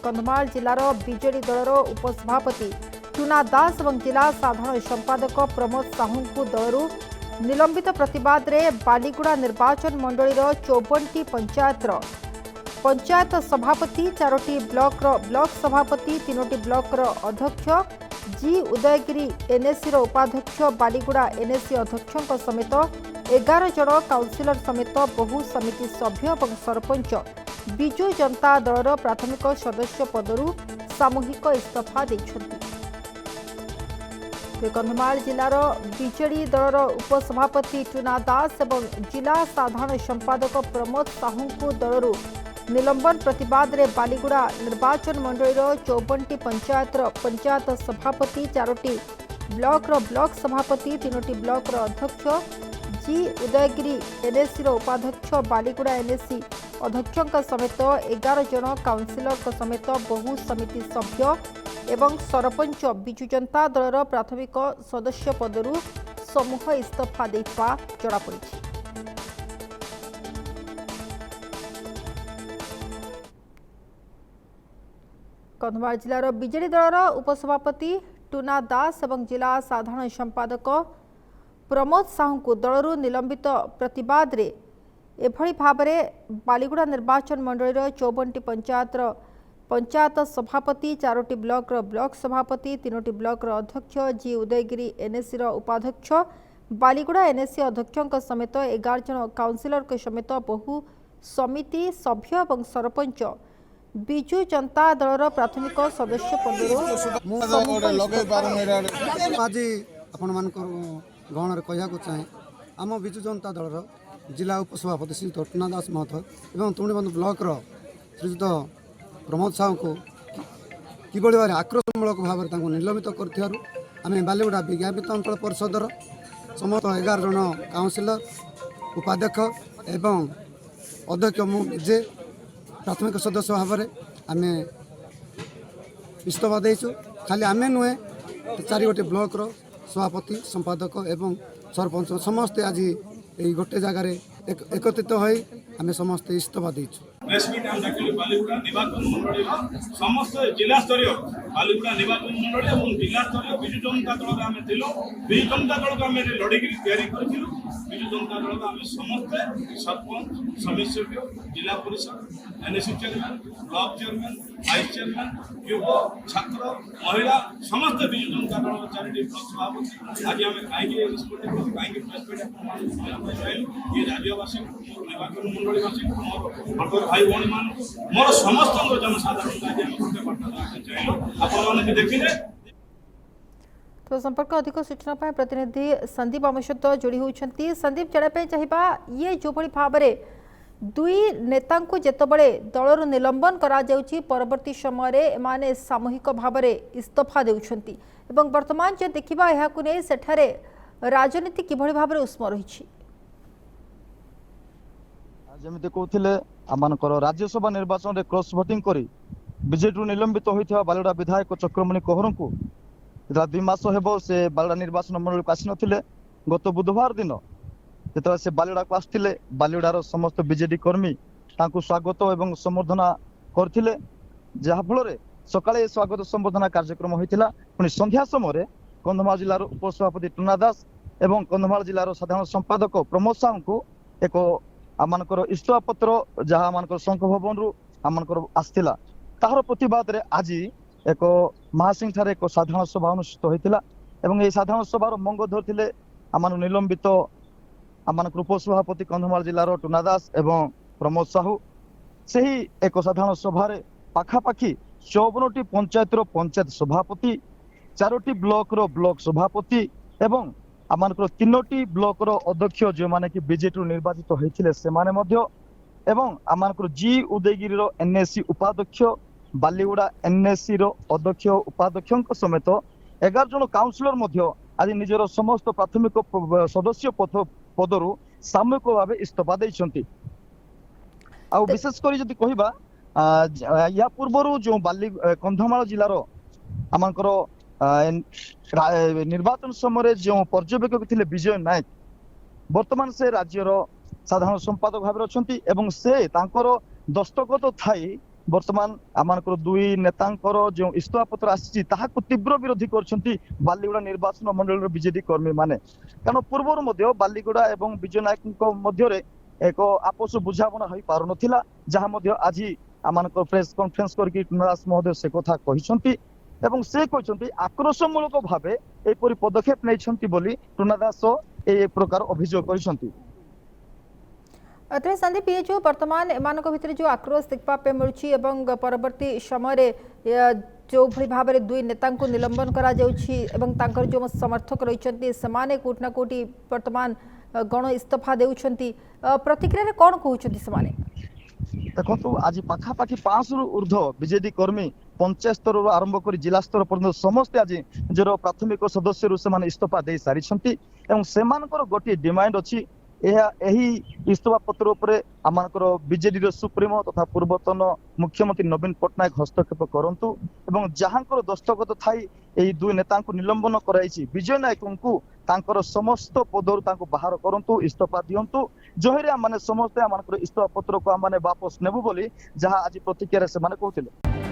Kandhamal जिलार BJD दलर उपसभापति tuna दास और जिला साधारण संपादक प्रमोद साहू को दलरू निलंबित प्रतिवाद रे बालीगुड़ा निर्वाचन मंडलीर 54टी पंचायत सभापति 4टी ब्लॉक सभापति 3टी ब्लॉक अध्यक्ष जी उदयगिरी एनएसी उपाध्यक्ष बालीगुड़ा एनएसी अध्यक्षों समेत 11 जन काउंसिलर समेत बहु समिति सभ्य और सरपंच विजु जनता दलर प्राथमिक सदस्य पदरू सामूहिक इस्तीफा देइछन्ति। कंधमाल जिलार बीजेडी दलर उपसभापति टुना दास और जिला साधारण संपादक प्रमोद साहू को दलरू निलंबन प्रतिवाद रे बालीगुड़ा निर्वाचन मंडलीर 54टी पंचायत सभापति 4टी ब्लॉक सभापति 3टी ब्लॉक अध्यक्ष जी उदयगिरी एनएसी उपाध्यक्ष बालीगुड़ा एनएसी अध्यक्षों समेत 11 जन काउंसिलर समेत बहु समिति सभ्य एवं सरपंच विजु जनता दलर प्राथमिक सदस्य पदरू समूह इस्तीफा देइथवा जଣାपड़ी। कंधमाल जिलार बीजेडी दलर उपसभापति टुना दास और जिला साधारण संपादक प्रमोद साहू को दलरू निलंबित प्रतिवाद रे एभली भाबरे बालीगुड़ा निर्वाचन मंडलीर 54टी पंचायत सभापति 4टी ब्लॉक सभापति 3टी ब्लॉक अध्यक्ष जी उदयगिरी एनएसी उपाध्यक्ष बालीगुड़ा एनएसी अध्यक्षों समेत 11 जन काउंसिलर समेत बहु समिति सभ्य और सरपंच विजु जनता दलर प्राथमिक सदस्य गहन कहूँ चाहे आम विजु जनता दलर जिला उपसभापति श्रीयुत टुना दास महतो एवं तुणीबंध ब्लॉकर श्रीयुत प्रमोद साहू को किभली भाव आक्रोशमूलक भाव में निलंबित कर बालीगुड़ा विज्ञापित अंचल परिषदर समस्त 11 जन काउंसिलर उपाध्यक्ष एवं अध्यक्ष मुझे प्राथमिक सदस्य भाव में आम इस्तीफा देचु। खाली आम नुहे 4 गोटे ब्लॉकर सभापति संपादक एवं सरपंच समस्ते आज ये गोटे जगार एकत्रित हो आम समस्ते इस्तीफा देचु। बालीगुड़ा निर्वाचन मंडल समस्त जिला स्तरीय बालीगुड़ा निर्वाचन मंडल और जिला स्तरीय विजु जनता दल आम विजु जनता दल को आम लड़की बिजु जनता दल आम समस्ते सरपंच समिति जिला परिषद NAC chairman block chairman vice chairman युवा छात्र महिला समस्त विजु जनता दल 4टी ब्लॉक सभापति आज आम कहीं निष्पत्ति कहीं ये राज्यवासी निर्वाचन मंडलवासी मोर भाई भौणी मान मोर समस्त जनसाधारण आप देखिए। तो संपर्क अधिक सूचना पाए प्रतिनिधि संदीप आम सहित जोड़ी होती। संदीप जानापी चाहिए ये जो भाव में दुई नेता जितेबाला दलर निलंबन करवर्ती समय एमाने सामूहिक भाव में इस्तीफा देउछंती एवं वर्तमान जो देखा यह सेठारे राजनीति किभली भाव में उष्म रही जमी कहते आमर राज्यसभा निर्वाचन में क्रॉस भोटिंग कर बीजेडी निलंबित होता बालीगुड़ा विधायक चक्रमणि कहोर को 2 मास हेब से बालीगुड़ा निर्वाचन मंडल को आसी नथिले। गत बुधवार दिन जो से बालीगुड़ा को आसते बालीगुड़ार समस्त बीजेडी कर्मी स्वागत और संबर्धना करथिले जहाँफल सकाळे स्वागत संबर्धना कार्यक्रम होता। पुणी संध्या समय कंधमाल जिलार उपसभापति टुना दास एवं कंधमाल जिलार साधारण संपादक प्रमोद साहू को एक आमर इस्तीफा पत्र जहाँ आमर संघ भवन रु आमर आसला तार प्रतिवाद रे आज एक महासिंह ठारे एक साधारण सभा अनुष्ठित होता एवं ये साधारण सभार मंग धरते आमर निलंबित आमर उपसभापति कंधमाल जिलार टुना दास एवं प्रमोद साहू से ही एक साधारण सभा पाखापाखि 54टी पंचायत सभापति 4टी ब्लॉक सभापति एवं आमर 3टी ब्लॉक अध्यक्ष जो माने कि बीजेडी निर्वाचित होते से एवं आमर जी उदयगिरी एनएसी उपाध्यक्ष बालीगुड़ा एनएसी अध्यक्ष उपाध्यक्ष समेत 11 जन काउंसिलर आज निजर समस्त प्राथमिक सदस्य पदरू सामूहिक भाव इस्तीफा देइछंती। आ विशेषकर जदि कहबा या पूर्व जो कंधमाल जिलार आमर निर्वाचन समय जो पर्यवेक्षक थे विजय नायक वर्तमान से राज्यर साधारण संपादक भाव अच्छा से दस्तखत थाई ବର୍ତ୍ତମାନ ଆମମାନଙ୍କର ଦୁଇ ନେତାଙ୍କର ଯେଉଁ ଇସ୍ତଫା ପତ୍ର ଆସିଛି ତାହାକୁ ତୀବ୍ର ବିରୋଧୀ କରିଛନ୍ତି ବାଲିଗୁଡା ନିର୍ବାଚନ ମଣ୍ଡଳୀର ବିଜେଡି କର୍ମୀ ମାନେ। କାରଣ ପୂର୍ବରୁ ମଧ୍ୟ ବାଲିଗୁଡା ଏବଂ ବିଜୟ ନାୟକଙ୍କ ମଧ୍ୟରେ ଏକ ଆପୋଷ ବୁଝାମଣା ହୋଇପାରୁନଥିଲା, ଯାହା ମଧ୍ୟ ଆଜି ଆମମାନଙ୍କର ପ୍ରେସ କନଫରେନ୍ସ କରିକି ଟୁନା ଦାସ ମହୋଦୟ ସେ କଥା କହିଛନ୍ତି ଏବଂ ସେ କହିଛନ୍ତି ଆକ୍ରୋଶମୂଳକ ଭାବେ ଏପରି ପଦକ୍ଷେପ ନେଇଛନ୍ତି ବୋଲି ଟୁନା ଦାସ এই প্রকার অভিযোগ କରିଛନ୍ତି। सन्दीप, ये जो वर्तमान एम भितर जो आक्रोश देखा मिलूँ एवं परवर्ती समय जो भली भाव में दुई नेता निलंबन करा कर जो समर्थक रही से कोटि ना कोटि वर्तमान गण इस्तीफा देउछंती, प्रतिक्रिया कौन कहते से? देखो आज पाखापाखि 500 ऊर्ध्व बिजेडी कर्मी पंचायत स्तर आरंभ कर जिला स्तर पर्यंत समस्ते आज निजर प्राथमिक सदस्य से इस्तीफा दे सारी गोटे डिमांड अच्छी इस्तीफा पत्र उपरे आमर बीजेडी सुप्रीमो तथा पूर्वतन मुख्यमंत्री नवीन पट्टनायक हस्तक्षेप करंतु एवं जहांकर दस्तखत थाई एही दुई नेता निलंबन कराई विजय नायक को तांकर समस्त पदर बाहर करंतु इस्तीफा दियंतु जहिरे आम समस्ते आम इस्तीफा पत्र को आम वापस नेबु बोली जहाँ आज प्रतिक्रिया से कहते।